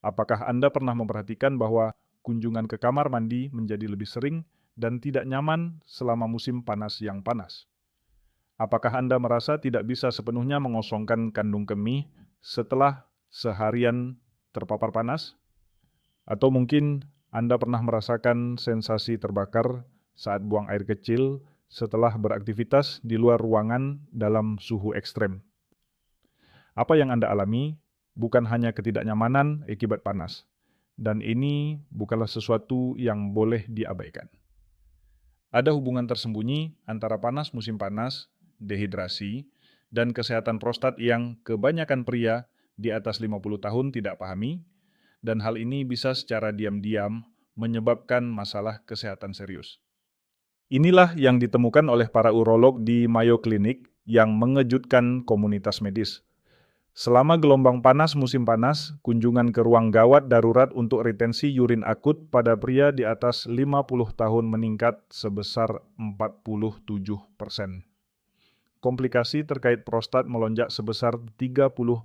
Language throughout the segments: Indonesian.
Apakah Anda pernah memperhatikan bahwa kunjungan ke kamar mandi menjadi lebih sering dan tidak nyaman selama musim panas yang panas? Apakah Anda merasa tidak bisa sepenuhnya mengosongkan kandung kemih setelah seharian terpapar panas? Atau mungkin Anda pernah merasakan sensasi terbakar saat buang air kecil setelah beraktivitas di luar ruangan dalam suhu ekstrem? Apa yang Anda alami bukan hanya ketidaknyamanan akibat panas, dan ini bukanlah sesuatu yang boleh diabaikan. Ada hubungan tersembunyi antara panas musim panas, dehidrasi, dan kesehatan prostat yang kebanyakan pria di atas 50 tahun tidak pahami, dan hal ini bisa secara diam-diam menyebabkan masalah kesehatan serius. Inilah yang ditemukan oleh para urolog di Mayo Clinic yang mengejutkan komunitas medis. Selama gelombang panas musim panas, kunjungan ke ruang gawat darurat untuk retensi urin akut pada pria di atas 50 tahun meningkat sebesar 47%. Komplikasi terkait prostat melonjak sebesar 34%.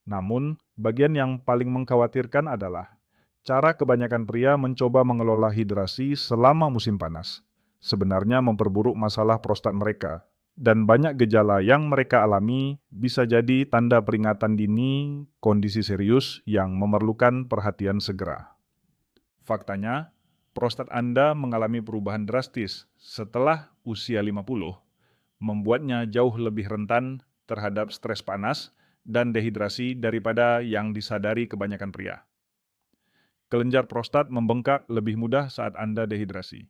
Namun, bagian yang paling mengkhawatirkan adalah cara kebanyakan pria mencoba mengelola hidrasi selama musim panas. Sebenarnya memperburuk masalah prostat mereka, dan banyak gejala yang mereka alami bisa jadi tanda peringatan dini kondisi serius yang memerlukan perhatian segera. Faktanya, prostat Anda mengalami perubahan drastis setelah usia 50, membuatnya jauh lebih rentan terhadap stres panas dan dehidrasi daripada yang disadari kebanyakan pria. Kelenjar prostat membengkak lebih mudah saat Anda dehidrasi.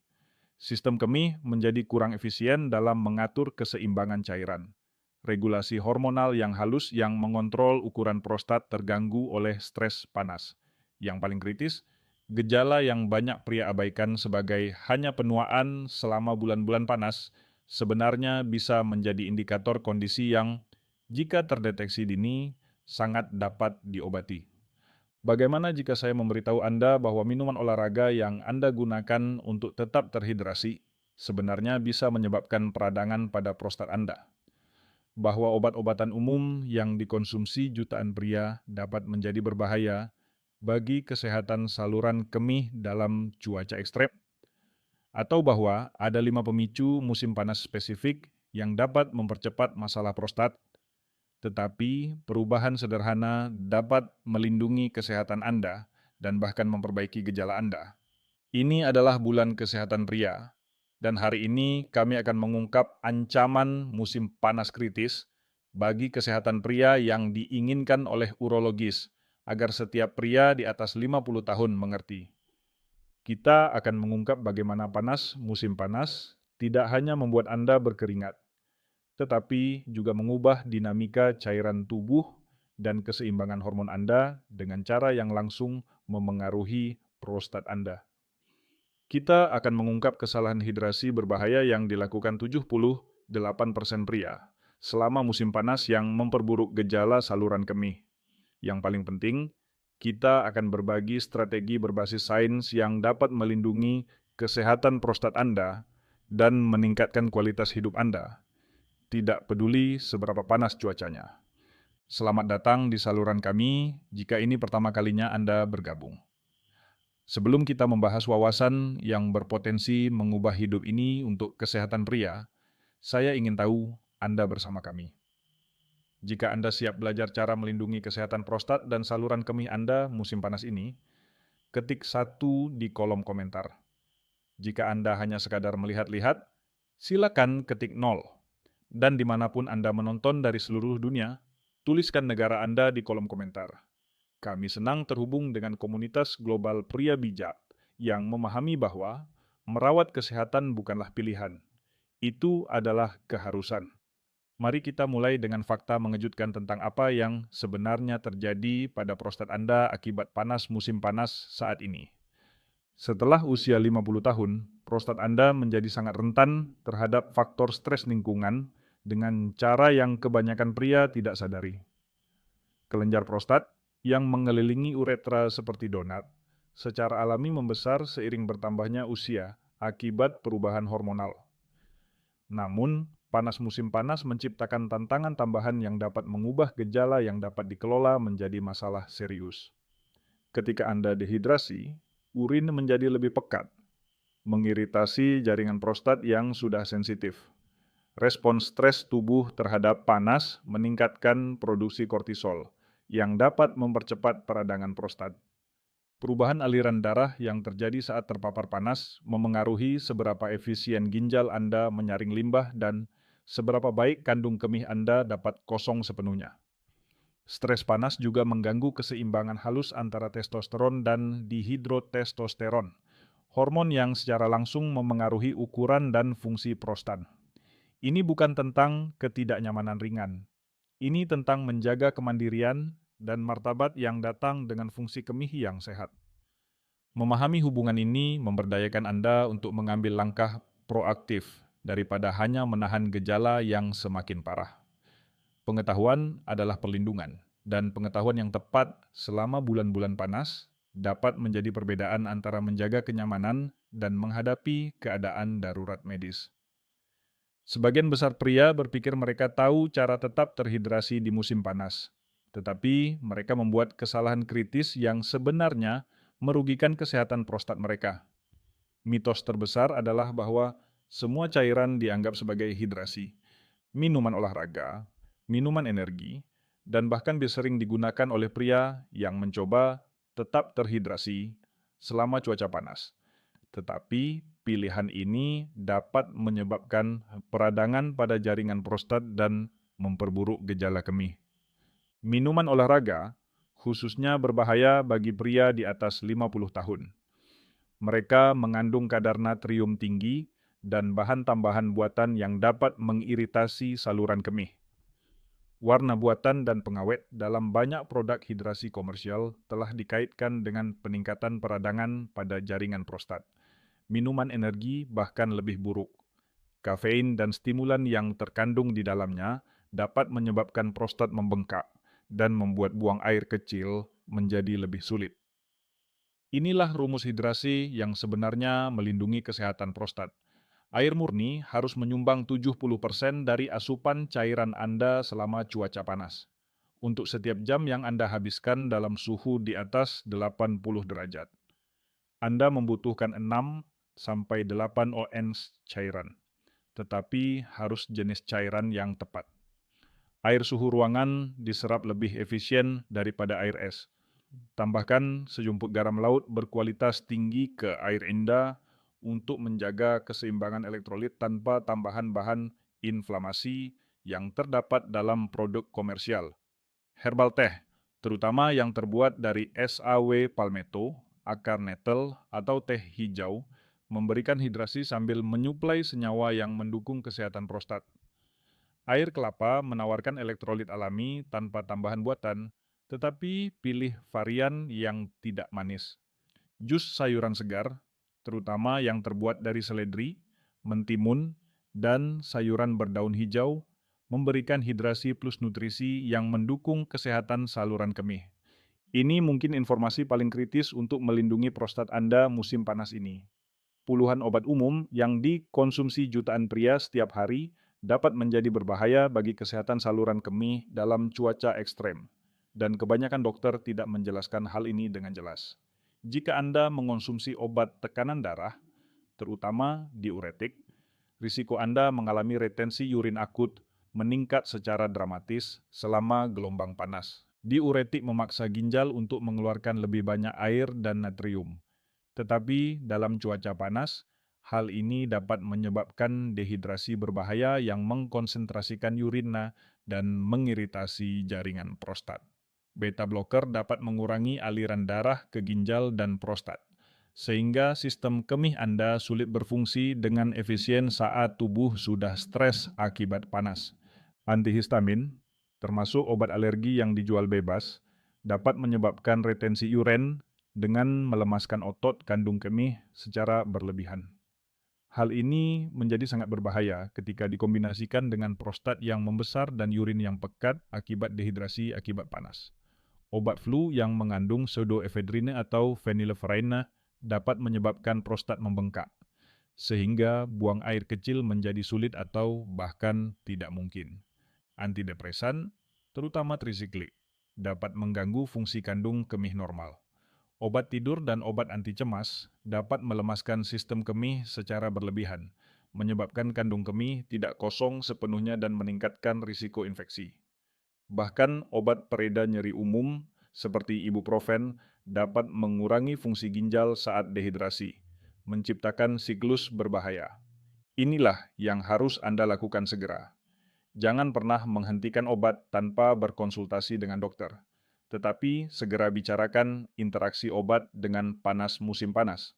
Sistem kemih menjadi kurang efisien dalam mengatur keseimbangan cairan. Regulasi hormonal yang halus yang mengontrol ukuran prostat terganggu oleh stres panas. Yang paling kritis, gejala yang banyak pria abaikan sebagai hanya penuaan selama bulan-bulan panas sebenarnya bisa menjadi indikator kondisi yang, jika terdeteksi dini, sangat dapat diobati. Bagaimana jika saya memberitahu Anda bahwa minuman olahraga yang Anda gunakan untuk tetap terhidrasi sebenarnya bisa menyebabkan peradangan pada prostat Anda? Bahwa obat-obatan umum yang dikonsumsi jutaan pria dapat menjadi berbahaya bagi kesehatan saluran kemih dalam cuaca ekstrem? Atau bahwa ada 5 pemicu musim panas spesifik yang dapat mempercepat masalah prostat, tetapi perubahan sederhana dapat melindungi kesehatan Anda dan bahkan memperbaiki gejala Anda. Ini adalah bulan kesehatan pria, dan hari ini kami akan mengungkap ancaman musim panas kritis bagi kesehatan pria yang diinginkan oleh urologis, agar setiap pria di atas 50 tahun mengerti. Kita akan mengungkap bagaimana panas musim panas tidak hanya membuat Anda berkeringat, tetapi juga mengubah dinamika cairan tubuh dan keseimbangan hormon Anda dengan cara yang langsung memengaruhi prostat Anda. Kita akan mengungkap kesalahan hidrasi berbahaya yang dilakukan 78% pria selama musim panas yang memperburuk gejala saluran kemih. Yang paling penting, kita akan berbagi strategi berbasis sains yang dapat melindungi kesehatan prostat Anda dan meningkatkan kualitas hidup Anda, tidak peduli seberapa panas cuacanya. Selamat datang di saluran kami jika ini pertama kalinya Anda bergabung. Sebelum kita membahas wawasan yang berpotensi mengubah hidup ini untuk kesehatan pria, saya ingin tahu Anda bersama kami. Jika Anda siap belajar cara melindungi kesehatan prostat dan saluran kemih Anda musim panas ini, ketik 1 di kolom komentar. Jika Anda hanya sekadar melihat-lihat, silakan ketik 0. Dan dimanapun Anda menonton dari seluruh dunia, tuliskan negara Anda di kolom komentar. Kami senang terhubung dengan komunitas global pria bijak yang memahami bahwa merawat kesehatan bukanlah pilihan. Itu adalah keharusan. Mari kita mulai dengan fakta mengejutkan tentang apa yang sebenarnya terjadi pada prostat Anda akibat panas musim panas saat ini. Setelah usia 50 tahun, prostat Anda menjadi sangat rentan terhadap faktor stres lingkungan dengan cara yang kebanyakan pria tidak sadari. Kelenjar prostat yang mengelilingi uretra seperti donat secara alami membesar seiring bertambahnya usia akibat perubahan hormonal. Namun, Panas musim panas menciptakan tantangan tambahan yang dapat mengubah gejala yang dapat dikelola menjadi masalah serius. Ketika Anda dehidrasi, urin menjadi lebih pekat, mengiritasi jaringan prostat yang sudah sensitif. Respons stres tubuh terhadap panas meningkatkan produksi kortisol, yang dapat mempercepat peradangan prostat. Perubahan aliran darah yang terjadi saat terpapar panas memengaruhi seberapa efisien ginjal Anda menyaring limbah dan seberapa baik kandung kemih Anda dapat kosong sepenuhnya. Stres panas juga mengganggu keseimbangan halus antara testosteron dan dihidrotestosteron, hormon yang secara langsung memengaruhi ukuran dan fungsi prostat. Ini bukan tentang ketidaknyamanan ringan. Ini tentang menjaga kemandirian dan martabat yang datang dengan fungsi kemih yang sehat. Memahami hubungan ini memberdayakan Anda untuk mengambil langkah proaktif daripada hanya menahan gejala yang semakin parah. Pengetahuan adalah perlindungan, dan pengetahuan yang tepat selama bulan-bulan panas dapat menjadi perbedaan antara menjaga kenyamanan dan menghadapi keadaan darurat medis. Sebagian besar pria berpikir mereka tahu cara tetap terhidrasi di musim panas, tetapi mereka membuat kesalahan kritis yang sebenarnya merugikan kesehatan prostat mereka. Mitos terbesar adalah bahwa semua cairan dianggap sebagai hidrasi. Minuman olahraga, minuman energi, dan bahkan sering digunakan oleh pria yang mencoba tetap terhidrasi selama cuaca panas. Tetapi pilihan ini dapat menyebabkan peradangan pada jaringan prostat dan memperburuk gejala kemih. Minuman olahraga khususnya berbahaya bagi pria di atas 50 tahun. Mereka mengandung kadar natrium tinggi dan bahan tambahan buatan yang dapat mengiritasi saluran kemih. Warna buatan dan pengawet dalam banyak produk hidrasi komersial telah dikaitkan dengan peningkatan peradangan pada jaringan prostat. Minuman energi bahkan lebih buruk. Kafein dan stimulan yang terkandung di dalamnya dapat menyebabkan prostat membengkak dan membuat buang air kecil menjadi lebih sulit. Inilah rumus hidrasi yang sebenarnya melindungi kesehatan prostat. Air murni harus menyumbang 70% dari asupan cairan Anda selama cuaca panas. Untuk setiap jam yang Anda habiskan dalam suhu di atas 80 derajat. Anda membutuhkan 6 sampai 8 ons cairan, tetapi harus jenis cairan yang tepat. Air suhu ruangan diserap lebih efisien daripada air es. Tambahkan sejumput garam laut berkualitas tinggi ke air Anda untuk menjaga keseimbangan elektrolit tanpa tambahan bahan inflamasi yang terdapat dalam produk komersial. Herbal teh, terutama yang terbuat dari SAW palmetto, akar nettle, atau teh hijau, memberikan hidrasi sambil menyuplai senyawa yang mendukung kesehatan prostat. Air kelapa menawarkan elektrolit alami tanpa tambahan buatan, tetapi pilih varian yang tidak manis. Jus sayuran segar, terutama yang terbuat dari seledri, mentimun, dan sayuran berdaun hijau, memberikan hidrasi plus nutrisi yang mendukung kesehatan saluran kemih. Ini mungkin informasi paling kritis untuk melindungi prostat Anda musim panas ini. Puluhan obat umum yang dikonsumsi jutaan pria setiap hari dapat menjadi berbahaya bagi kesehatan saluran kemih dalam cuaca ekstrem, dan kebanyakan dokter tidak menjelaskan hal ini dengan jelas. Jika Anda mengonsumsi obat tekanan darah, terutama diuretik, risiko Anda mengalami retensi urin akut meningkat secara dramatis selama gelombang panas. Diuretik memaksa ginjal untuk mengeluarkan lebih banyak air dan natrium. Tetapi dalam cuaca panas, hal ini dapat menyebabkan dehidrasi berbahaya yang mengkonsentrasikan urina dan mengiritasi jaringan prostat. Beta blocker dapat mengurangi aliran darah ke ginjal dan prostat, sehingga sistem kemih Anda sulit berfungsi dengan efisien saat tubuh sudah stres akibat panas. Antihistamin, termasuk obat alergi yang dijual bebas, dapat menyebabkan retensi urin dengan melemaskan otot kandung kemih secara berlebihan. Hal ini menjadi sangat berbahaya ketika dikombinasikan dengan prostat yang membesar dan urin yang pekat akibat dehidrasi akibat panas. Obat flu yang mengandung pseudoephedrine atau phenylephrine dapat menyebabkan prostat membengkak. sehingga buang air kecil menjadi sulit atau bahkan tidak mungkin. Antidepresan, terutama trisiklik, dapat mengganggu fungsi kandung kemih normal. Obat tidur dan obat anti cemas dapat melemaskan sistem kemih secara berlebihan, menyebabkan kandung kemih tidak kosong sepenuhnya dan meningkatkan risiko infeksi. Bahkan obat pereda nyeri umum seperti ibuprofen dapat mengurangi fungsi ginjal saat dehidrasi, menciptakan siklus berbahaya. Inilah yang harus Anda lakukan segera. Jangan pernah menghentikan obat tanpa berkonsultasi dengan dokter, tetapi segera bicarakan interaksi obat dengan panas musim panas.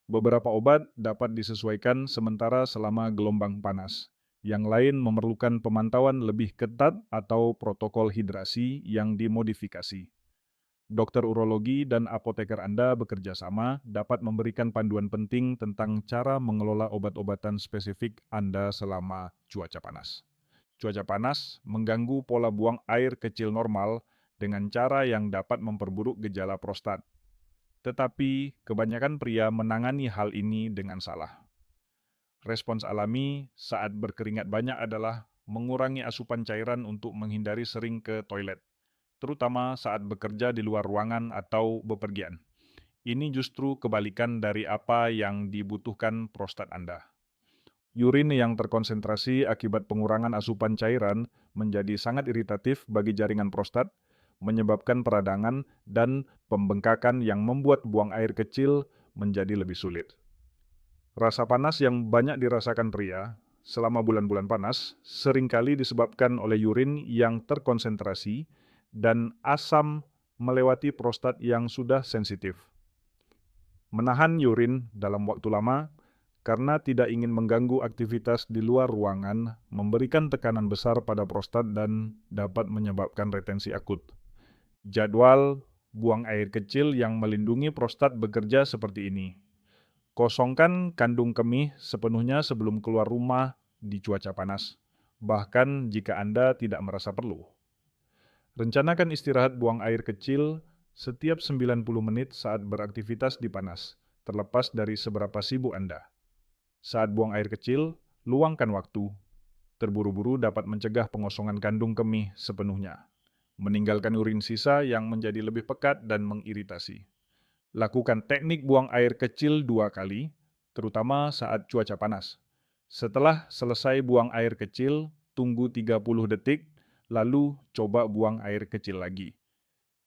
Beberapa obat dapat disesuaikan sementara selama gelombang panas. Yang lain memerlukan pemantauan lebih ketat atau protokol hidrasi yang dimodifikasi. Dokter urologi dan apoteker Anda bekerja sama dapat memberikan panduan penting tentang cara mengelola obat-obatan spesifik Anda selama cuaca panas. Cuaca panas mengganggu pola buang air kecil normal dengan cara yang dapat memperburuk gejala prostat. Tetapi kebanyakan pria menangani hal ini dengan salah. Respons alami saat berkeringat banyak adalah mengurangi asupan cairan untuk menghindari sering ke toilet, terutama saat bekerja di luar ruangan atau bepergian. Ini justru kebalikan dari apa yang dibutuhkan prostat Anda. Urin yang terkonsentrasi akibat pengurangan asupan cairan menjadi sangat iritatif bagi jaringan prostat, menyebabkan peradangan dan pembengkakan yang membuat buang air kecil menjadi lebih sulit. Rasa panas yang banyak dirasakan pria selama bulan-bulan panas seringkali disebabkan oleh urin yang terkonsentrasi dan asam melewati prostat yang sudah sensitif. Menahan urin dalam waktu lama karena tidak ingin mengganggu aktivitas di luar ruangan, memberikan tekanan besar pada prostat dan dapat menyebabkan retensi akut. Jadwal buang air kecil yang melindungi prostat bekerja seperti ini. Kosongkan kandung kemih sepenuhnya sebelum keluar rumah di cuaca panas, bahkan jika Anda tidak merasa perlu. Rencanakan istirahat buang air kecil setiap 90 menit saat beraktivitas di panas, terlepas dari seberapa sibuk Anda. Saat buang air kecil, luangkan waktu. Terburu-buru dapat mencegah pengosongan kandung kemih sepenuhnya, meninggalkan urin sisa yang menjadi lebih pekat dan mengiritasi. Lakukan teknik buang air kecil 2 kali, terutama saat cuaca panas. Setelah selesai buang air kecil, tunggu 30 detik, lalu coba buang air kecil lagi.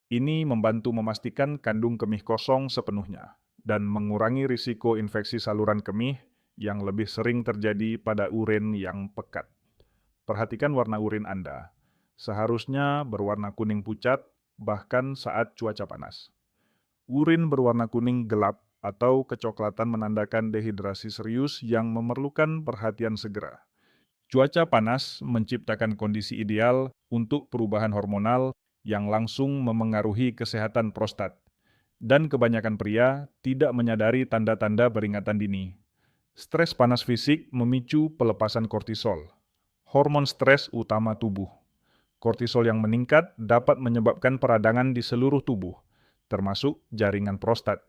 Ini membantu memastikan kandung kemih kosong sepenuhnya dan mengurangi risiko infeksi saluran kemih yang lebih sering terjadi pada urin yang pekat. Perhatikan warna urin Anda. Seharusnya berwarna kuning pucat, bahkan saat cuaca panas. Urin berwarna kuning gelap atau kecoklatan menandakan dehidrasi serius yang memerlukan perhatian segera. Cuaca panas menciptakan kondisi ideal untuk perubahan hormonal yang langsung memengaruhi kesehatan prostat. Dan kebanyakan pria tidak menyadari tanda-tanda peringatan dini. Stres panas fisik memicu pelepasan kortisol, hormon stres utama tubuh. Kortisol yang meningkat dapat menyebabkan peradangan di seluruh tubuh, termasuk jaringan prostat.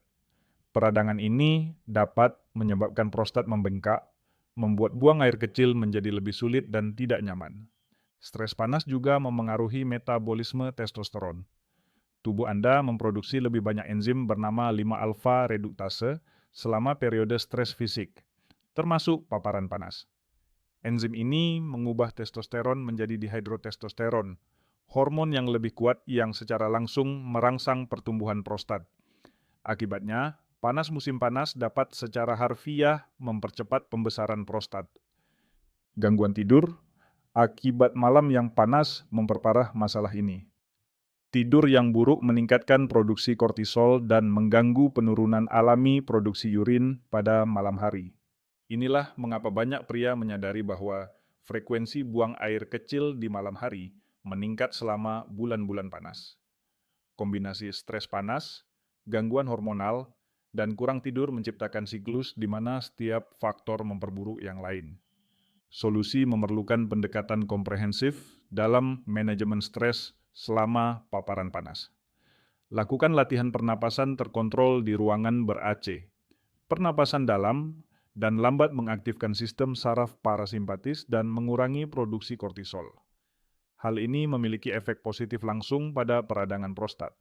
Peradangan ini dapat menyebabkan prostat membengkak, membuat buang air kecil menjadi lebih sulit dan tidak nyaman. Stres panas juga memengaruhi metabolisme testosteron. Tubuh Anda memproduksi lebih banyak enzim bernama 5-alfa reduktase selama periode stres fisik, termasuk paparan panas. Enzim ini mengubah testosteron menjadi dihidrotestosteron, hormon yang lebih kuat yang secara langsung merangsang pertumbuhan prostat. Akibatnya, panas musim panas dapat secara harfiah mempercepat pembesaran prostat. Gangguan tidur, akibat malam yang panas memperparah masalah ini. Tidur yang buruk meningkatkan produksi kortisol dan mengganggu penurunan alami produksi urin pada malam hari. Inilah mengapa banyak pria menyadari bahwa frekuensi buang air kecil di malam hari meningkat selama bulan-bulan panas. Kombinasi stres panas, gangguan hormonal, dan kurang tidur menciptakan siklus di mana setiap faktor memperburuk yang lain. Solusi memerlukan pendekatan komprehensif dalam manajemen stres selama paparan panas. Lakukan latihan pernapasan terkontrol di ruangan ber-AC. Pernapasan dalam dan lambat mengaktifkan sistem saraf parasimpatis dan mengurangi produksi kortisol. Hal ini memiliki efek positif langsung pada peradangan prostat.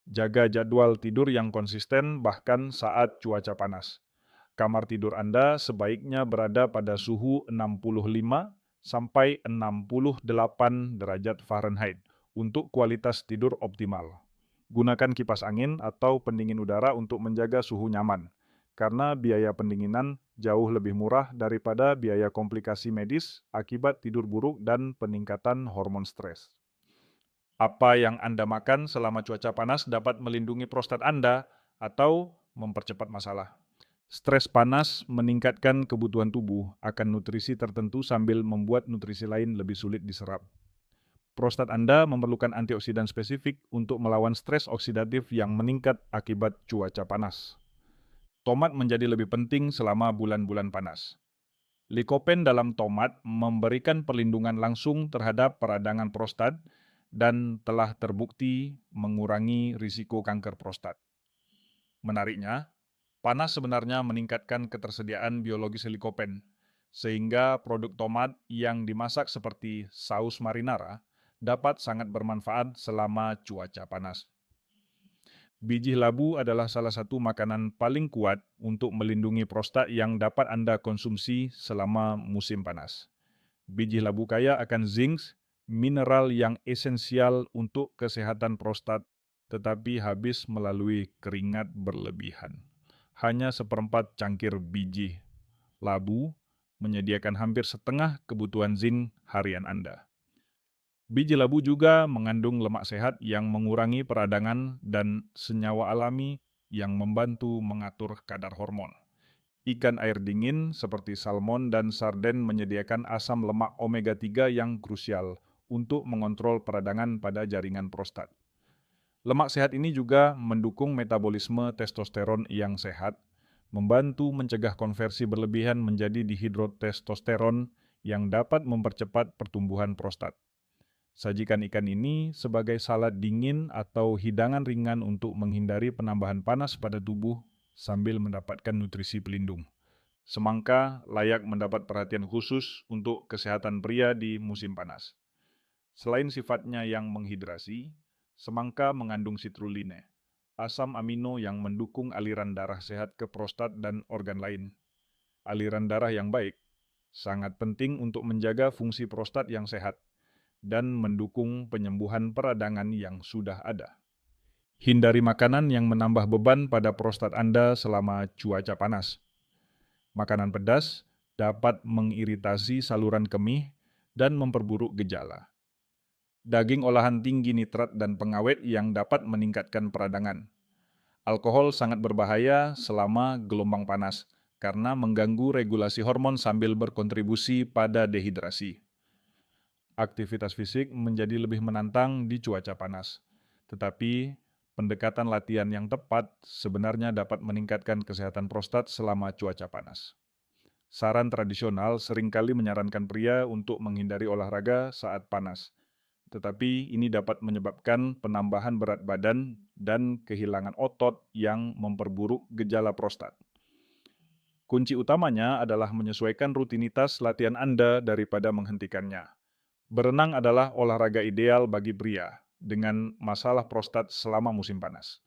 Jaga jadwal tidur yang konsisten bahkan saat cuaca panas. Kamar tidur Anda sebaiknya berada pada suhu 65 sampai 68 derajat Fahrenheit untuk kualitas tidur optimal. Gunakan kipas angin atau pendingin udara untuk menjaga suhu nyaman, karena biaya pendinginan jauh lebih murah daripada biaya komplikasi medis akibat tidur buruk dan peningkatan hormon stres. Apa yang Anda makan selama cuaca panas dapat melindungi prostat Anda atau mempercepat masalah. Stres panas meningkatkan kebutuhan tubuh akan nutrisi tertentu sambil membuat nutrisi lain lebih sulit diserap. Prostat Anda memerlukan antioksidan spesifik untuk melawan stres oksidatif yang meningkat akibat cuaca panas. Tomat menjadi lebih penting selama bulan-bulan panas. Likopen dalam tomat memberikan perlindungan langsung terhadap peradangan prostat dan telah terbukti mengurangi risiko kanker prostat. Menariknya, panas sebenarnya meningkatkan ketersediaan biologis likopen, sehingga produk tomat yang dimasak seperti saus marinara dapat sangat bermanfaat selama cuaca panas. Biji labu adalah salah satu makanan paling kuat untuk melindungi prostat yang dapat Anda konsumsi selama musim panas. Biji labu kaya akan zinc, mineral yang esensial untuk kesehatan prostat, tetapi habis melalui keringat berlebihan. Hanya seperempat cangkir biji labu menyediakan hampir setengah kebutuhan zinc harian Anda. Biji labu juga mengandung lemak sehat yang mengurangi peradangan dan senyawa alami yang membantu mengatur kadar hormon. Ikan air dingin seperti salmon dan sarden menyediakan asam lemak omega 3 yang krusial untuk mengontrol peradangan pada jaringan prostat. Lemak sehat ini juga mendukung metabolisme testosteron yang sehat, membantu mencegah konversi berlebihan menjadi dihidrotestosteron yang dapat mempercepat pertumbuhan prostat. Sajikan ikan ini sebagai salad dingin atau hidangan ringan untuk menghindari penambahan panas pada tubuh sambil mendapatkan nutrisi pelindung. Semangka layak mendapat perhatian khusus untuk kesehatan pria di musim panas. Selain sifatnya yang menghidrasi, semangka mengandung sitruline, asam amino yang mendukung aliran darah sehat ke prostat dan organ lain. Aliran darah yang baik sangat penting untuk menjaga fungsi prostat yang sehat dan mendukung penyembuhan peradangan yang sudah ada. Hindari makanan yang menambah beban pada prostat Anda selama cuaca panas. Makanan pedas dapat mengiritasi saluran kemih dan memperburuk gejala. Daging olahan tinggi nitrat dan pengawet yang dapat meningkatkan peradangan. Alkohol sangat berbahaya selama gelombang panas karena mengganggu regulasi hormon sambil berkontribusi pada dehidrasi. Aktivitas fisik menjadi lebih menantang di cuaca panas. Tetapi, pendekatan latihan yang tepat sebenarnya dapat meningkatkan kesehatan prostat selama cuaca panas. Saran tradisional seringkali menyarankan pria untuk menghindari olahraga saat panas. Tetapi ini dapat menyebabkan penambahan berat badan dan kehilangan otot yang memperburuk gejala prostat. Kunci utamanya adalah menyesuaikan rutinitas latihan Anda daripada menghentikannya. Berenang adalah olahraga ideal bagi pria dengan masalah prostat selama musim panas.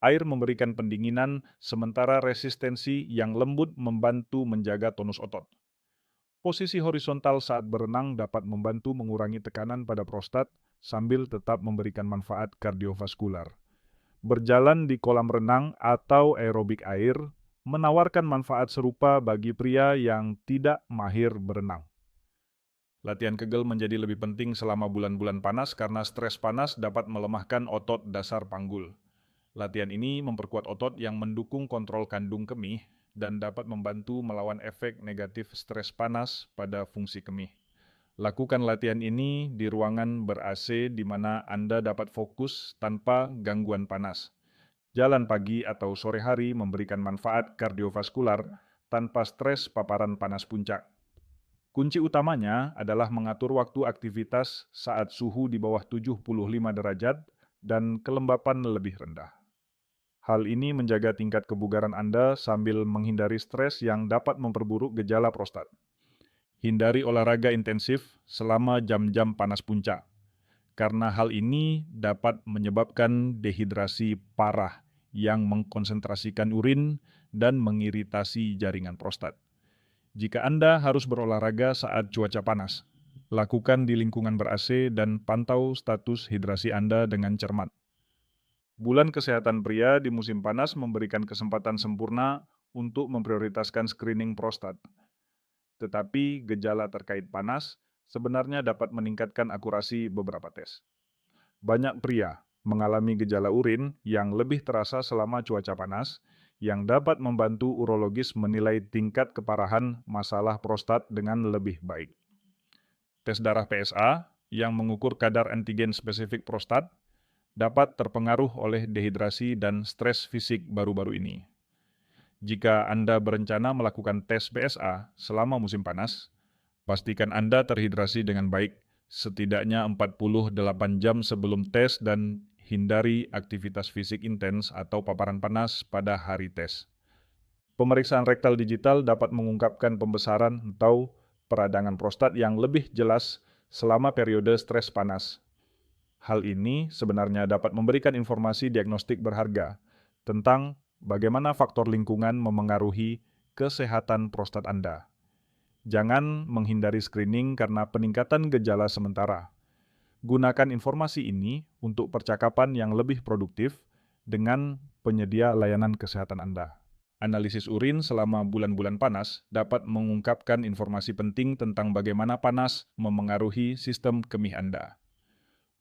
Air memberikan pendinginan, sementara resistensi yang lembut membantu menjaga tonus otot. Posisi horizontal saat berenang dapat membantu mengurangi tekanan pada prostat sambil tetap memberikan manfaat kardiovaskular. Berjalan di kolam renang atau aerobik air menawarkan manfaat serupa bagi pria yang tidak mahir berenang. Latihan kegel menjadi lebih penting selama bulan-bulan panas karena stres panas dapat melemahkan otot dasar panggul. Latihan ini memperkuat otot yang mendukung kontrol kandung kemih dan dapat membantu melawan efek negatif stres panas pada fungsi kemih. Lakukan latihan ini di ruangan ber-AC di mana Anda dapat fokus tanpa gangguan panas. Jalan pagi atau sore hari memberikan manfaat kardiovaskular tanpa stres paparan panas puncak. Kunci utamanya adalah mengatur waktu aktivitas saat suhu di bawah 75 derajat dan kelembapan lebih rendah. Hal ini menjaga tingkat kebugaran Anda sambil menghindari stres yang dapat memperburuk gejala prostat. Hindari olahraga intensif selama jam-jam panas puncak, karena hal ini dapat menyebabkan dehidrasi parah yang mengkonsentrasikan urin dan mengiritasi jaringan prostat. Jika Anda harus berolahraga saat cuaca panas, lakukan di lingkungan ber-AC dan pantau status hidrasi Anda dengan cermat. Bulan Kesehatan Pria di musim panas memberikan kesempatan sempurna untuk memprioritaskan screening prostat. Tetapi gejala terkait panas sebenarnya dapat meningkatkan akurasi beberapa tes. Banyak pria mengalami gejala urin yang lebih terasa selama cuaca panas, yang dapat membantu urologis menilai tingkat keparahan masalah prostat dengan lebih baik. Tes darah PSA yang mengukur kadar antigen spesifik prostat dapat terpengaruh oleh dehidrasi dan stres fisik baru-baru ini. Jika Anda berencana melakukan tes PSA selama musim panas, pastikan Anda terhidrasi dengan baik, setidaknya 48 jam sebelum tes dan hindari aktivitas fisik intens atau paparan panas pada hari tes. Pemeriksaan rektal digital dapat mengungkapkan pembesaran atau peradangan prostat yang lebih jelas selama periode stres panas. Hal ini sebenarnya dapat memberikan informasi diagnostik berharga tentang bagaimana faktor lingkungan memengaruhi kesehatan prostat Anda. Jangan menghindari screening karena peningkatan gejala sementara. Gunakan informasi ini untuk percakapan yang lebih produktif dengan penyedia layanan kesehatan Anda. Analisis urin selama bulan-bulan panas dapat mengungkapkan informasi penting tentang bagaimana panas memengaruhi sistem kemih Anda.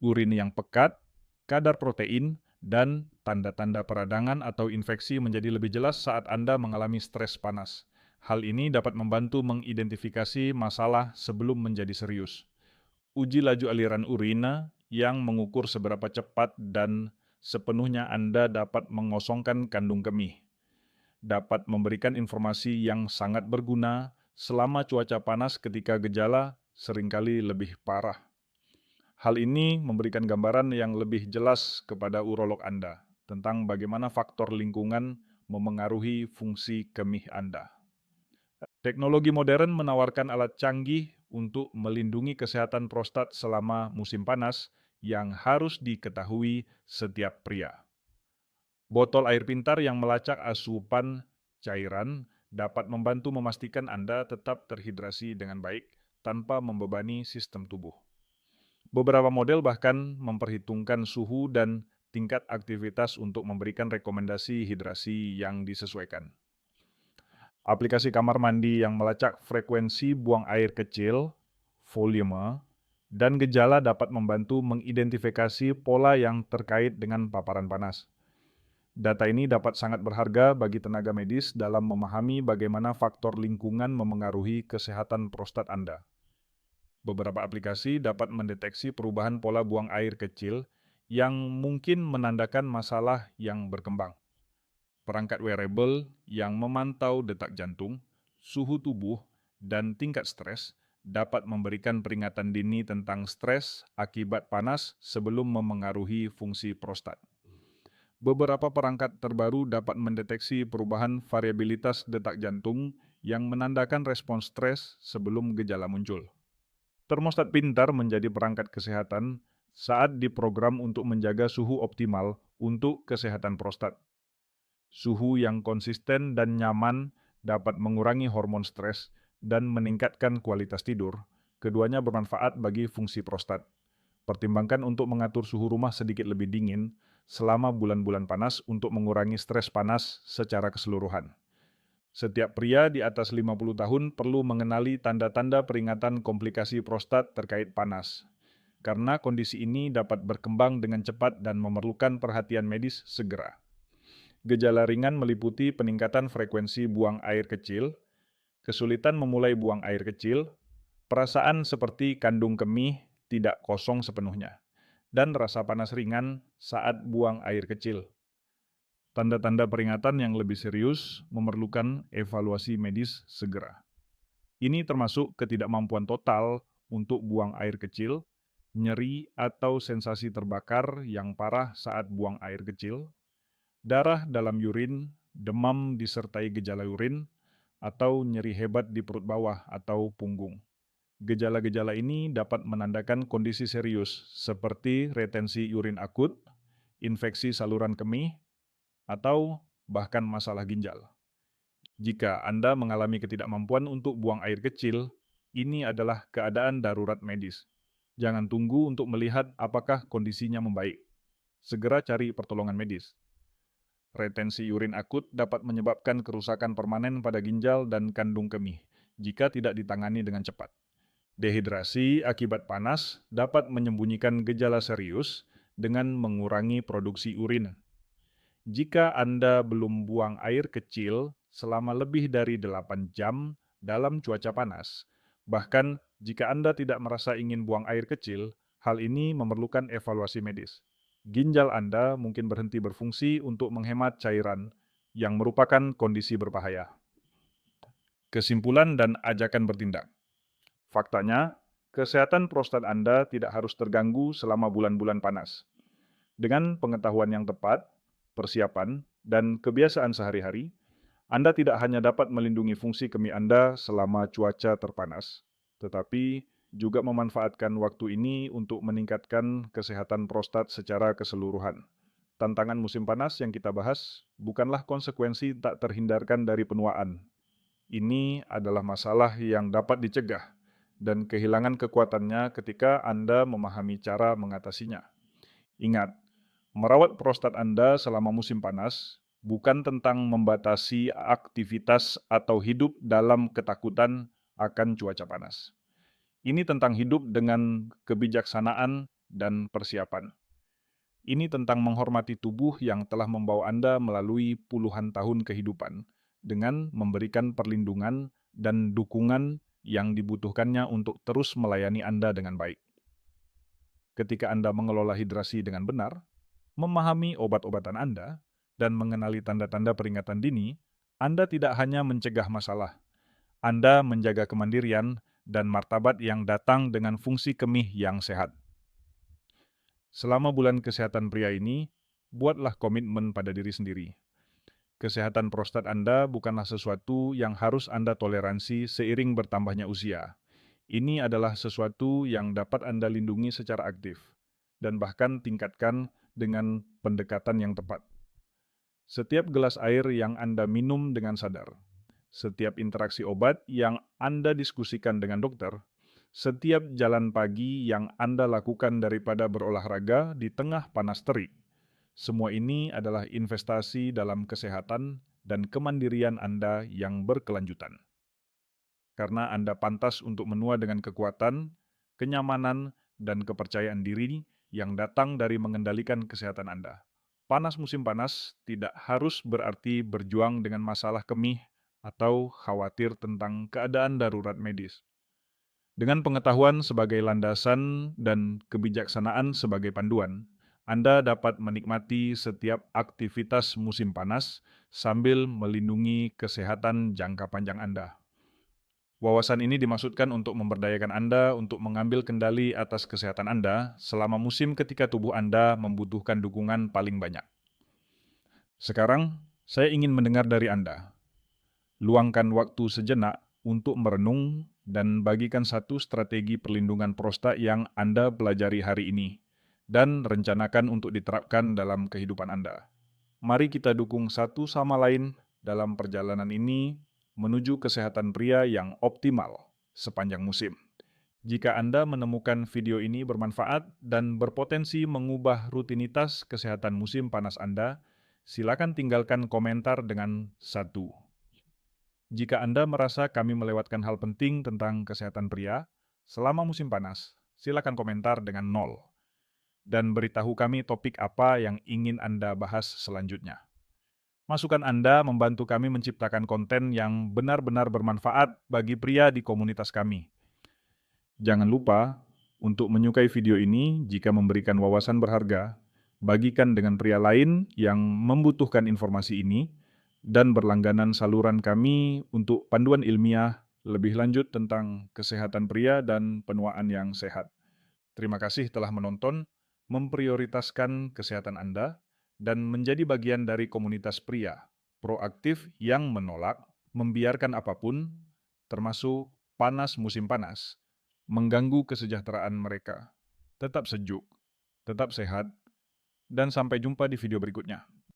Urin yang pekat, kadar protein, dan tanda-tanda peradangan atau infeksi menjadi lebih jelas saat Anda mengalami stres panas. Hal ini dapat membantu mengidentifikasi masalah sebelum menjadi serius. Uji laju aliran urina yang mengukur seberapa cepat dan sepenuhnya Anda dapat mengosongkan kandung kemih dapat memberikan informasi yang sangat berguna selama cuaca panas ketika gejala seringkali lebih parah. Hal ini memberikan gambaran yang lebih jelas kepada urolog Anda tentang bagaimana faktor lingkungan memengaruhi fungsi kemih Anda. Teknologi modern menawarkan alat canggih untuk melindungi kesehatan prostat selama musim panas yang harus diketahui setiap pria. Botol air pintar yang melacak asupan cairan dapat membantu memastikan Anda tetap terhidrasi dengan baik tanpa membebani sistem tubuh. Beberapa model bahkan memperhitungkan suhu dan tingkat aktivitas untuk memberikan rekomendasi hidrasi yang disesuaikan. Aplikasi kamar mandi yang melacak frekuensi buang air kecil, volume, dan gejala dapat membantu mengidentifikasi pola yang terkait dengan paparan panas. Data ini dapat sangat berharga bagi tenaga medis dalam memahami bagaimana faktor lingkungan memengaruhi kesehatan prostat Anda. Beberapa aplikasi dapat mendeteksi perubahan pola buang air kecil yang mungkin menandakan masalah yang berkembang. Perangkat wearable yang memantau detak jantung, suhu tubuh, dan tingkat stres dapat memberikan peringatan dini tentang stres akibat panas sebelum memengaruhi fungsi prostat. Beberapa perangkat terbaru dapat mendeteksi perubahan variabilitas detak jantung yang menandakan respons stres sebelum gejala muncul. Termostat pintar menjadi perangkat kesehatan saat diprogram untuk menjaga suhu optimal untuk kesehatan prostat. Suhu yang konsisten dan nyaman dapat mengurangi hormon stres dan meningkatkan kualitas tidur. Keduanya bermanfaat bagi fungsi prostat. Pertimbangkan untuk mengatur suhu rumah sedikit lebih dingin selama bulan-bulan panas untuk mengurangi stres panas secara keseluruhan. Setiap pria di atas 50 tahun perlu mengenali tanda-tanda peringatan komplikasi prostat terkait panas, karena kondisi ini dapat berkembang dengan cepat dan memerlukan perhatian medis segera. Gejala ringan meliputi peningkatan frekuensi buang air kecil, kesulitan memulai buang air kecil, perasaan seperti kandung kemih tidak kosong sepenuhnya, dan rasa panas ringan saat buang air kecil. Tanda-tanda peringatan yang lebih serius memerlukan evaluasi medis segera. Ini termasuk ketidakmampuan total untuk buang air kecil, nyeri atau sensasi terbakar yang parah saat buang air kecil, darah dalam urin, demam disertai gejala urin, atau nyeri hebat di perut bawah atau punggung. Gejala-gejala ini dapat menandakan kondisi serius seperti retensi urin akut, infeksi saluran kemih, atau bahkan masalah ginjal. Jika Anda mengalami ketidakmampuan untuk buang air kecil, ini adalah keadaan darurat medis. Jangan tunggu untuk melihat apakah kondisinya membaik. Segera cari pertolongan medis. Retensi urin akut dapat menyebabkan kerusakan permanen pada ginjal dan kandung kemih jika tidak ditangani dengan cepat. Dehidrasi akibat panas dapat menyembunyikan gejala serius dengan mengurangi produksi urin. Jika Anda belum buang air kecil selama lebih dari 8 jam dalam cuaca panas, bahkan jika Anda tidak merasa ingin buang air kecil, hal ini memerlukan evaluasi medis. Ginjal Anda mungkin berhenti berfungsi untuk menghemat cairan, yang merupakan kondisi berbahaya. Kesimpulan dan ajakan bertindak. Faktanya, kesehatan prostat Anda tidak harus terganggu selama bulan-bulan panas. Dengan pengetahuan yang tepat, persiapan, dan kebiasaan sehari-hari, Anda tidak hanya dapat melindungi fungsi kemih Anda selama cuaca terpanas, tetapi juga memanfaatkan waktu ini untuk meningkatkan kesehatan prostat secara keseluruhan. Tantangan musim panas yang kita bahas bukanlah konsekuensi tak terhindarkan dari penuaan. Ini adalah masalah yang dapat dicegah dan kehilangan kekuatannya ketika Anda memahami cara mengatasinya. Ingat, merawat prostat Anda selama musim panas bukan tentang membatasi aktivitas atau hidup dalam ketakutan akan cuaca panas. Ini tentang hidup dengan kebijaksanaan dan persiapan. Ini tentang menghormati tubuh yang telah membawa Anda melalui puluhan tahun kehidupan dengan memberikan perlindungan dan dukungan yang dibutuhkannya untuk terus melayani Anda dengan baik. Ketika Anda mengelola hidrasi dengan benar, memahami obat-obatan Anda, dan mengenali tanda-tanda peringatan dini, Anda tidak hanya mencegah masalah, Anda menjaga kemandirian dan martabat yang datang dengan fungsi kemih yang sehat. Selama bulan kesehatan pria ini, buatlah komitmen pada diri sendiri. Kesehatan prostat Anda bukanlah sesuatu yang harus Anda toleransi seiring bertambahnya usia. Ini adalah sesuatu yang dapat Anda lindungi secara aktif, dan bahkan tingkatkan dengan pendekatan yang tepat. Setiap gelas air yang Anda minum dengan sadar, setiap interaksi obat yang Anda diskusikan dengan dokter, setiap jalan pagi yang Anda lakukan daripada berolahraga di tengah panas terik, semua ini adalah investasi dalam kesehatan dan kemandirian Anda yang berkelanjutan. Karena Anda pantas untuk menua dengan kekuatan, kenyamanan, dan kepercayaan diri yang datang dari mengendalikan kesehatan Anda. Panas musim panas tidak harus berarti berjuang dengan masalah kemih atau khawatir tentang keadaan darurat medis. Dengan pengetahuan sebagai landasan dan kebijaksanaan sebagai panduan, Anda dapat menikmati setiap aktivitas musim panas sambil melindungi kesehatan jangka panjang Anda. Wawasan ini dimaksudkan untuk memberdayakan Anda untuk mengambil kendali atas kesehatan Anda selama musim ketika tubuh Anda membutuhkan dukungan paling banyak. Sekarang, saya ingin mendengar dari Anda. Luangkan waktu sejenak untuk merenung dan bagikan satu strategi perlindungan prostat yang Anda pelajari hari ini dan rencanakan untuk diterapkan dalam kehidupan Anda. Mari kita dukung satu sama lain dalam perjalanan ini menuju kesehatan pria yang optimal sepanjang musim. Jika Anda menemukan video ini bermanfaat dan berpotensi mengubah rutinitas kesehatan musim panas Anda, silakan tinggalkan komentar dengan 1. Jika Anda merasa kami melewatkan hal penting tentang kesehatan pria selama musim panas, silakan komentar dengan 0. Dan beritahu kami topik apa yang ingin Anda bahas selanjutnya. Masukan Anda membantu kami menciptakan konten yang benar-benar bermanfaat bagi pria di komunitas kami. Jangan lupa untuk menyukai video ini jika memberikan wawasan berharga, bagikan dengan pria lain yang membutuhkan informasi ini, dan berlangganan saluran kami untuk panduan ilmiah lebih lanjut tentang kesehatan pria dan penuaan yang sehat. Terima kasih telah menonton, memprioritaskan kesehatan Anda, dan menjadi bagian dari komunitas pria proaktif yang menolak membiarkan apapun, termasuk panas musim panas, mengganggu kesejahteraan mereka. Tetap sejuk, tetap sehat, dan sampai jumpa di video berikutnya.